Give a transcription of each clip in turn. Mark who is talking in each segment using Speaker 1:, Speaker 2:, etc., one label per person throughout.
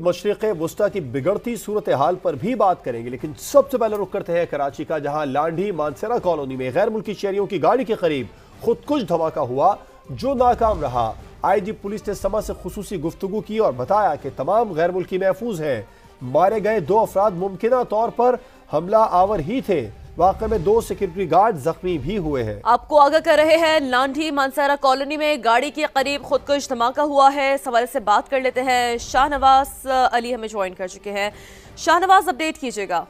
Speaker 1: मशरिक़ वुस्ता की बिगड़ती सूरत हाल पर भी बात करेंगे, लेकिन सबसे पहले रुक करते हैं कराची का, जहां लांडी मानसरा कॉलोनी में गैर मुल्की शहरियों की गाड़ी के करीब खुदकुश धमाका हुआ जो नाकाम रहा। आईजी पुलिस ने समा से खुसूसी गुफ्तगू की और बताया कि तमाम गैर मुल्की महफूज हैं। मारे गए 2 अफराद मुमकिना तौर पर हमला आवर ही थे। वाक़े में 2 सिक्योरिटी गार्ड जख्मी भी हुए हैं।
Speaker 2: आपको आगाह कर रहे हैं, लांडी मानसरा कॉलोनी में गाड़ी के करीब खुदकुश धमाका हुआ है। इस हवाले से बात कर लेते हैं। शाहनवाज अली हमें ज्वाइन कर चुके हैं। शाहनवाज, अपडेट कीजिएगा।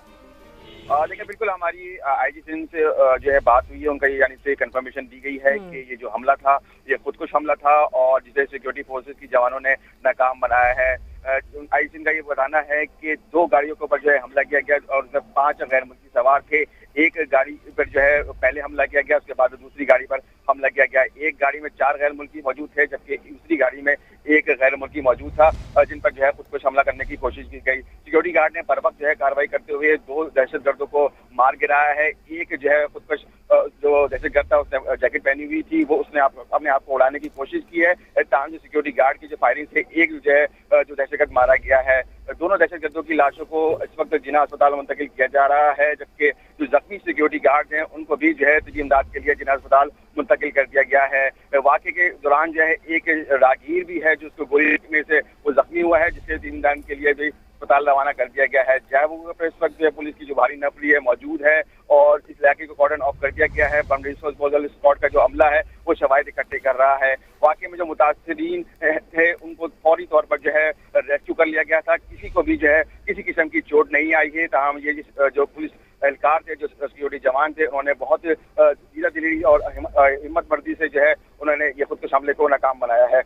Speaker 3: देखिए, बिल्कुल हमारी आईजी सिंध से जो है बात हुई है, उनका ये यानी से कंफर्मेशन दी गई है कि ये जो हमला था ये खुदकुश हमला था और जिसे सिक्योरिटी फोर्सेस की जवानों ने नाकाम बनाया है। आईजी सिंध का ये बताना है कि 2 गाड़ियों के ऊपर जो है हमला किया गया और उसमें 5 गैर मुल्की सवार थे। एक गाड़ी पर जो है पहले हमला किया गया, उसके बाद दूसरी गाड़ी पर हमला किया गया। एक गाड़ी में 4 गैर मुल्की मौजूद थे, जबकि दूसरी गाड़ी में 1 गैर मुल्की मौजूद था, जिन पर जो है खुदकुश हमला करने की कोशिश की गई। सिक्योरिटी गार्ड ने बर वक्त जो है कार्रवाई करते हुए 2 दहशतगर्दों को मार गिराया है। एक जो है खुदकुश जो दहशतगर्द था, उसने जैकेट पहनी हुई थी, वो उसने अपने आप को उड़ाने की कोशिश की है। ताहम जो सिक्योरिटी गार्ड की जो फायरिंग से एक जो है जो दहशतगर्द मारा गया है। दोनों दहशतगर्दों की लाशों को इस वक्त जिना अस्पताल मुंतकिल किया जा रहा है, जबकि जो जख्मी सिक्योरिटी गार्ड हैं उनको भी जो है तबी इमदाद के लिए जिना अस्पताल मुंतकिल कर दिया गया है। वाक़े के दौरान जो है एक राहगीर भी है जो उसको गोली लगने से वो जख्मी हुआ है, जिसे तबी इमदाद के लिए भी अस्पताल रवाना कर दिया गया है। जयपुर पर इस वक्त जो है पुलिस की जो भारी नफरी है मौजूद है और इस इलाके को कॉर्डन ऑफ कर दिया गया है। बम डिस्पोजल स्क्वाड का जो अमला है वो शवाहिद इकट्ठे कर रहा है। वाकई में जो मुतासिरीन थे उनको फौरी तौर पर जो है रेस्क्यू कर लिया गया था। किसी को भी जो है किसी किस्म की चोट नहीं आई है। ताहम ये जो पुलिस एहलकार थे, जो सिक्योरिटी जवान थे, उन्होंने बहुत धीरे दिली और हिम्मत वर्दी से जो है उन्होंने ये खुदकुश हमले को नाकाम बनाया है।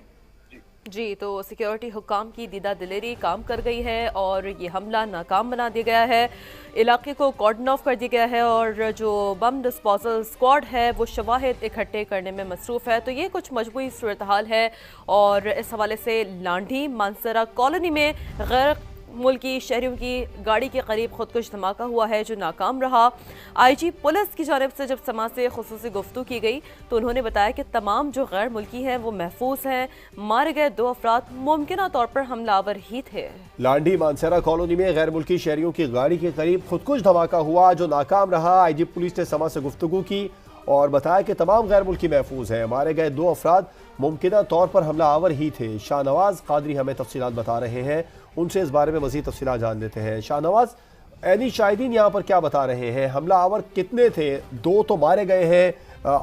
Speaker 2: जी, तो सिक्योरिटी हुक्काम की दीदा दिलेरी काम कर गई है और ये हमला नाकाम बना दिया गया है। इलाके को कॉर्डन ऑफ कर दिया गया है और जो बम डिस्पोजल स्क्वाड है वो शवाहिद इकट्ठे करने में मसरूफ़ है। तो ये कुछ मजबूरी सूरत हाल है और इस हवाले से लांडी मानसरा कॉलोनी में गैर मुल्की शहरियों की गाड़ी के करीब खुदकुश धमाका हुआ है जो नाकाम रहा। आईजी पुलिस की जानिब से जब समा से खुसूसी गुफ्तगू की गई तो उन्होंने बताया कि तमाम जो गैर मुल्की हैं वो महफूज हैं। मारे गए 2 अफराद मुमकिना तौर पर हमलावर ही थे।
Speaker 1: लांडी मानसरा कॉलोनी में गैर मुल्की शहरियों की गाड़ी के करीब खुदकुश धमाका हुआ जो नाकाम रहा। आईजी पुलिस ने समा से गुफ्तगू की और बताया कि तमाम गैर मुल्की महफूज हैं। मारे गए 2 अफराद मुमकिना तौर पर हमला आवर ही थे। शाहनवाज कादरी हमें तफसीलात बता रहे हैं, उनसे इस बारे में मज़ीद तफसीलात जान लेते हैं। शाहनवाज, ऐनी शाहिदीन यहाँ पर क्या बता रहे हैं? हमला आवर कितने थे? 2 तो मारे गए हैं,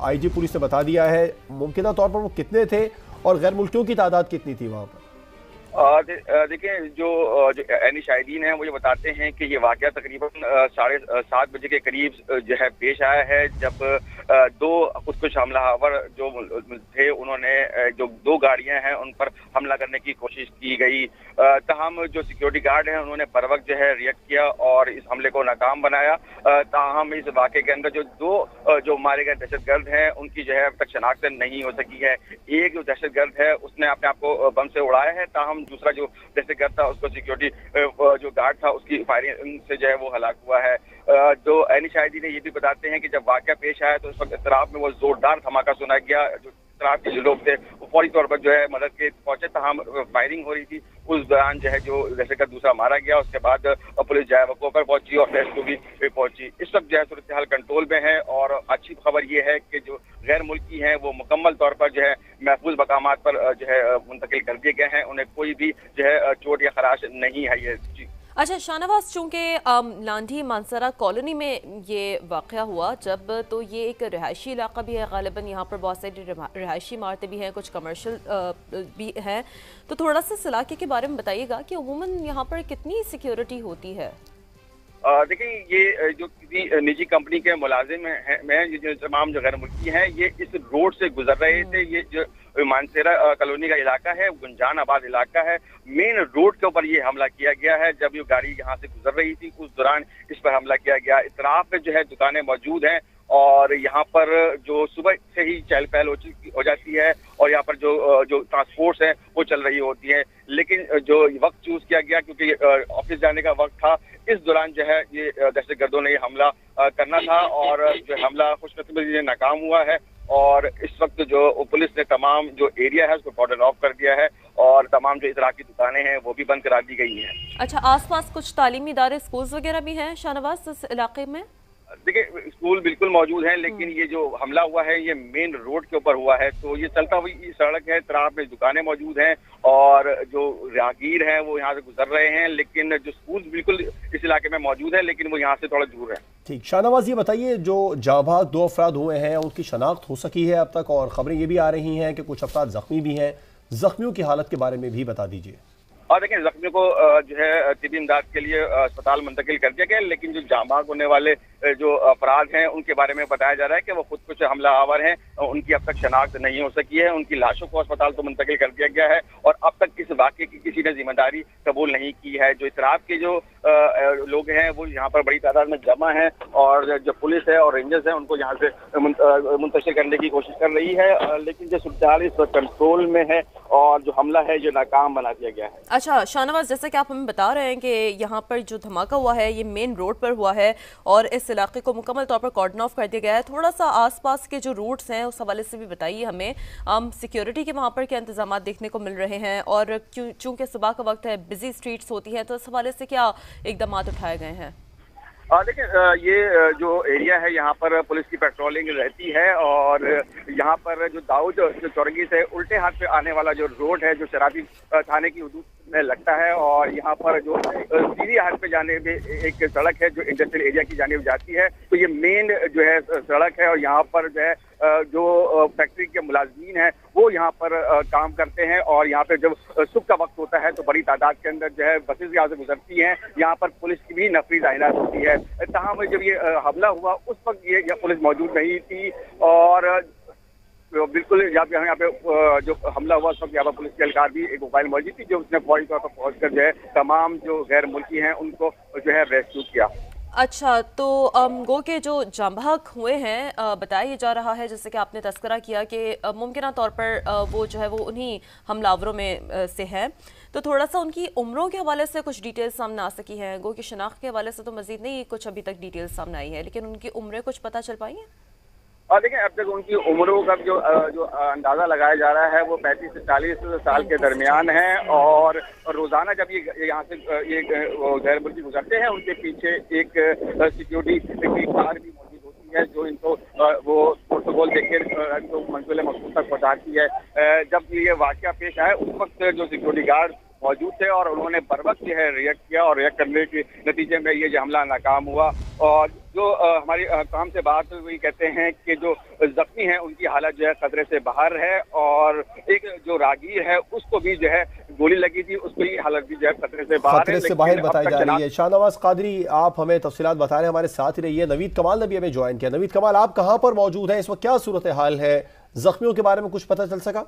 Speaker 1: आईजी पुलिस ने बता दिया है। मुमकिना तौर पर वो कितने थे और गैर मुल्कियों की तादाद कितनी थी वहाँ पर?
Speaker 3: देखिए, जो ऐनी शाहिदीन हैं वो ये बताते हैं कि ये वाक़या तकरीबन 7:30 बजे के करीब जो है पेश आया है, जब 2 खुदकुश हमलावर जो थे उन्होंने जो 2 गाड़ियां हैं उन पर हमला करने की कोशिश की गई। ताहम जो सिक्योरिटी गार्ड हैं उन्होंने बर वक्त जो है रिएक्ट किया और इस हमले को नाकाम बनाया। ताहम इस वाक़े के अंदर जो 2 जो मारे गए दहशतगर्द हैं उनकी जो है अब तक शनाख्त नहीं हो सकी है। एक जो दहशतगर्द है उसने अपने आप को बम से उड़ाया है, ताहम दूसरा जो दहशतगर्द था उसको सिक्योरिटी जो गार्ड था उसकी फायरिंग से जो है वो हलाक हुआ है। जो ऐनी शाहिदी ने ये भी बताते हैं कि जब वाक़या पेश आया तो उस वक्त इत्तराब में वो जोरदार धमाका सुना गया। जो इत्तराब के जो लोग थे वो फौरी तौर पर जो है मदद के पहुंचे, ताहम फायरिंग हो रही थी। उस दौरान जो है जो दहशतगर्द दूसरा मारा गया। उसके बाद पुलिस जो है वक़्त पर पहुंची और रेस्क्यू भी पहुंची। इस वक्त जो है सूरत हाल कंट्रोल में है और अच्छी खबर ये है कि जो गैर मुल्की हैं वो मुकम्मल तौर पर जो है महफूज मकामात पर जो है मुंतकिल कर दिए गए हैं। उन्हें कोई भी जो है चोट या खराश नहीं है। ये जी।
Speaker 2: अच्छा शाहनवाज, चूँकि लांडी मानसरा कॉलोनी में ये वाक़या हुआ जब, तो ये एक रिहायशी इलाका भी है, ग़ालिबन यहाँ पर बहुत सारी रिहायशी इमारतें भी हैं, कुछ कमर्शियल भी हैं, तो थोड़ा सा इस इलाके के बारे में बताइएगा कि उमूमन यहाँ पर कितनी सिक्योरिटी होती है?
Speaker 3: देखिए, ये जो किसी निजी कंपनी के मुलाजिम हैं, ये जो तमाम जो गैर मुल्की हैं ये इस रोड से गुजर रहे थे। ये जो मानसरा कॉलोनी का इलाका है, गुंजान आबाद इलाका है, मेन रोड के ऊपर ये हमला किया गया है। जब ये गाड़ी यहाँ से गुजर रही थी उस दौरान इस पर हमला किया गया। इतराफ में जो है दुकानें मौजूद हैं और यहाँ पर जो सुबह से ही चहल पहल हो जाती है और यहाँ पर जो ट्रांसपोर्ट है वो चल रही होती है। लेकिन जो वक्त चूज किया गया क्योंकि ऑफिस जाने का वक्त था, इस दौरान जो है ये दहशतगर्दों ने ये हमला करना था और जो हमला खुशनसीबी से नाकाम हुआ है। और इस वक्त जो पुलिस ने तमाम जो एरिया है उसको कॉर्डन ऑफ कर दिया है और तमाम जो इस तरह की दुकानें हैं वो भी बंद करा दी गई हैं।
Speaker 2: अच्छा, आसपास कुछ तालीमी इदारे, स्कूल्स वगैरह भी हैं शाहनवाज इस इलाके में?
Speaker 3: देखिए, स्कूल बिल्कुल मौजूद हैं, लेकिन ये जो हमला हुआ है ये मेन रोड के ऊपर हुआ है, तो ये चलता हुई सड़क है, तरफ में दुकानें मौजूद हैं और जो राहगीर हैं वो यहाँ से गुजर रहे हैं, लेकिन जो स्कूल बिल्कुल इस इलाके में मौजूद है लेकिन वो यहाँ से थोड़ा दूर है।
Speaker 1: ठीक, शाहनवाज ये बताइए, जो जांबाज 2 अफराद हुए हैं उनकी शनाख्त हो सकी है अब तक, और खबरें ये भी आ रही हैं कि कुछ अफराद जख्मी भी हैं, जख्मियों की हालत के बारे में भी बता दीजिए।
Speaker 3: और देखिए, जख्मियों को जो है तिबी इमदाद के लिए अस्पताल मुंतकिल कर दिया गया, लेकिन जो जांबाज होने वाले जो अफराद हैं उनके बारे में बताया जा रहा है कि वो खुद कुछ हमला आवर हैं, उनकी अब तक शनाख्त नहीं हो सकी है, उनकी लाशों को अस्पताल तो मुंतकिल कर दिया गया है और अब तक इस वाक़े की किसी ने जिम्मेदारी कबूल नहीं की है। जो इतराफ़ के जो लोग हैं वो यहाँ पर बड़ी तादाद में जमा हैं और जो पुलिस है और रेंजर्स हैं उनको यहाँ से मुंतशिर करने की कोशिश कर रही है, लेकिन जो 47 कंट्रोल में है और जो हमला है जो नाकाम बना दिया गया है।
Speaker 2: अच्छा शाहनवाज, जैसा कि आप हमें बता रहे हैं कि यहाँ पर जो धमाका हुआ है ये मेन रोड पर हुआ है और इस इलाके को मुकम्मल तौर पर कॉर्डन ऑफ कर दिया गया है, थोड़ा सा आसपास के जो रूट्स हैं उस हवाले से भी बताइए हमें। सिक्योरिटी के वहाँ पर क्या इंतजाम देखने को मिल रहे हैं और चूँकि सुबह का वक्त है, बिजी स्ट्रीट्स होती हैं, तो इस हवाले से क्या इकदाम उठाए गए हैं?
Speaker 3: देखिए, ये जो एरिया है यहाँ पर पुलिस की पेट्रोलिंग रहती है और यहाँ पर जो दाऊद जो चौरंगी से उल्टे हाथ पे आने वाला जो रोड है जो शराबी थाने की हदूद में लगता है और यहाँ पर जो सीधी हाथ पे जाने में एक सड़क है जो इंडस्ट्रियल एरिया की जाने जाती है, तो ये मेन जो है सड़क है और यहाँ पर जो है जो फैक्ट्री के मुलाजमीन हैं वो यहाँ पर काम करते हैं और यहाँ पे जब सुबह का वक्त होता है तो बड़ी तादाद के अंदर जो है बसेस यहाँ से गुजरती हैं, यहाँ पर पुलिस की भी नफरी तायनात होती है। तमाम जब ये हमला हुआ उस वक्त ये पुलिस मौजूद नहीं थी और बिल्कुल यहाँ पे जो हमला हुआ उस वक्त यहाँ पर पुलिस के एहलकार भी एक मोबाइल मौजूद थी जो उसने फौरी तौर पर पहुँचकर जो है तमाम जो गैर मुल्की हैं उनको जो है रेस्क्यू किया।
Speaker 2: अच्छा, तो गो के जो जांबाज हुए हैं बताया जा रहा है, जैसे कि आपने तस्करा किया कि मुमकिन तौर पर वो जो है वो उन्हीं हमलावरों में से है, तो थोड़ा सा उनकी उम्रों के हवाले से कुछ डिटेल्स सामने आ सकी हैं? गो की शनाख्त के हवाले से तो मजीद नहीं कुछ अभी तक डिटेल्स सामने आई है, लेकिन उनकी उम्रें कुछ पता चल पाई हैं?
Speaker 3: और देखिए, अब तक उनकी उम्रों का जो अंदाजा लगाया जा रहा है वो 35 से 40 साल के दरमियान है और रोजाना जब ये यहाँ से ये गैर मुल्की गुजरते हैं उनके पीछे एक सिक्योरिटी की कार भी मौजूद होती है जो इनको वो प्रोटोकॉल देकर तो मंजिल मकसूद तक पहुँचाती है। जब ये वाकया पेश आया उस वक्त जो सिक्योरिटी गार्ड मौजूद थे और उन्होंने बर वक्त जो है रिएक्ट किया और रिएक्ट करने के नतीजे में ये हमला नाकाम हुआ और जो हमारी काम से बात हुई कहते हैं कि जो जख्मी हैं उनकी हालत जो है खतरे से बाहर है और एक जो राहगीर है उसको भी जो है गोली लगी थी, उसकी हालत भी जो है खतरे से बाहर
Speaker 1: बताई जा रही है। शाहनवाज कादरी, आप हमें तफसीलात बता रहे हैं, हमारे साथ ही रहिए। नवीद कमाल ने भी हमें ज्वाइन किया। नवीद कमाल, आप कहाँ पर मौजूद हैं इस वक्त, क्या सूरत हाल है, जख्मियों के बारे में कुछ पता चल सका?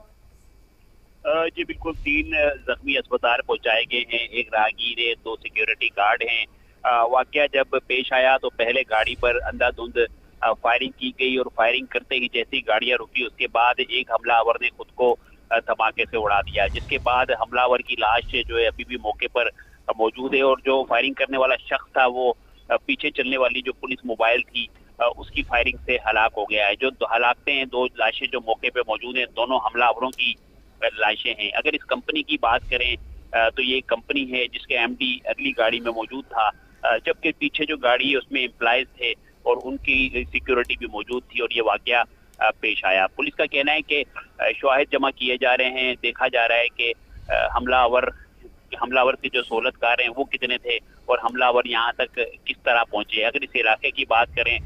Speaker 4: जी बिल्कुल, 3 जख्मी अस्पताल पहुंचाए गए हैं, एक राहगीर है, 2 सिक्योरिटी गार्ड हैं। वाकया जब पेश आया तो पहले गाड़ी पर अंधाधुंध फायरिंग की गई और फायरिंग करते ही जैसी गाड़ियां रुकी उसके बाद एक हमलावर ने खुद को धमाके से उड़ा दिया, जिसके बाद हमलावर की लाश जो है अभी भी मौके पर मौजूद है और जो फायरिंग करने वाला शख्स था वो पीछे चलने वाली जो पुलिस मोबाइल थी उसकी फायरिंग से हलाक हो गया है। जो हलाकते हैं 2 लाशें जो मौके पर मौजूद हैं, दोनों हमलावरों की लाशें हैं। अगर इस कंपनी की बात करें तो ये कंपनी है जिसके एमडी अगली गाड़ी में मौजूद था, जबकि पीछे जो गाड़ी है उसमें एम्प्लॉयज थे और उनकी सिक्योरिटी भी मौजूद थी और ये वाकया पेश आया। पुलिस का कहना है कि शवाहिद जमा किए जा रहे हैं, देखा जा रहा है कि हमलावर के जो सहूलतकार हैं वो कितने थे और हमलावर यहाँ तक किस तरह पहुंचे। अगर इस इलाके की बात करें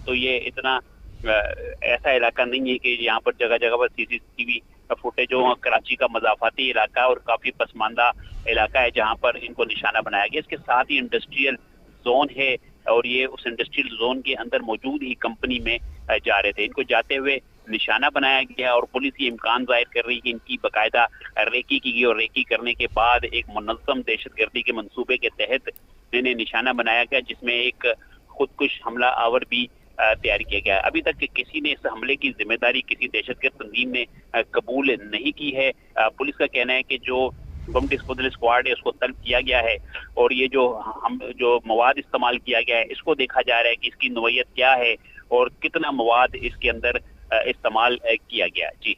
Speaker 4: तो ये इतना ऐसा इलाका नहीं है कि यहाँ पर जगह जगह पर CCTV फुटेज हो। कराची का मजाफाती इलाका और काफी पसमानदा इलाका है जहाँ पर इनको निशाना बनाया गया। इसके साथ ही इंडस्ट्रियल जोन है और ये उस इंडस्ट्रियल जोन के अंदर मौजूद ही कंपनी में जा रहे थे। इनको जाते हुए निशाना बनाया गया और पुलिस ये इम्कान जाहिर कर रही है कि इनकी बाकायदा रेकी की गई और रेकी करने के बाद एक मुनज़्ज़म दहशतगर्दी के मंसूबे के तहत इन्हें निशाना बनाया गया, जिसमें एक खुदकुश हमला आवर भी तैयार किया गया। अभी तक किसी ने इस हमले की जिम्मेदारी किसी दहशतगर्द तंजीम ने कबूल नहीं की है। पुलिस का कहना है कि जो बम डिस्पोजल स्क्वाड है उसको तलब किया गया है और ये जो मवाद इस्तेमाल किया गया है इसको देखा जा रहा है कि इसकी नौइयत क्या है और कितना मवाद इसके अंदर इस्तेमाल किया गया। जी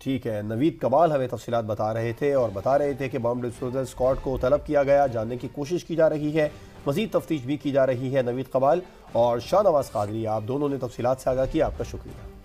Speaker 1: ठीक है, नवीद कमाल हमें तफसीलात बता रहे थे और बता रहे थे कि बम डिस्पोजल स्क्वाड को तलब किया गया, जानने की कोशिश की जा रही है, मजीद तफ्तीश भी की जा रही है। नवीद कमाल और शाहनवाज कादरी, आप दोनों ने तफसीलात से आगाह किया, आपका शुक्रिया।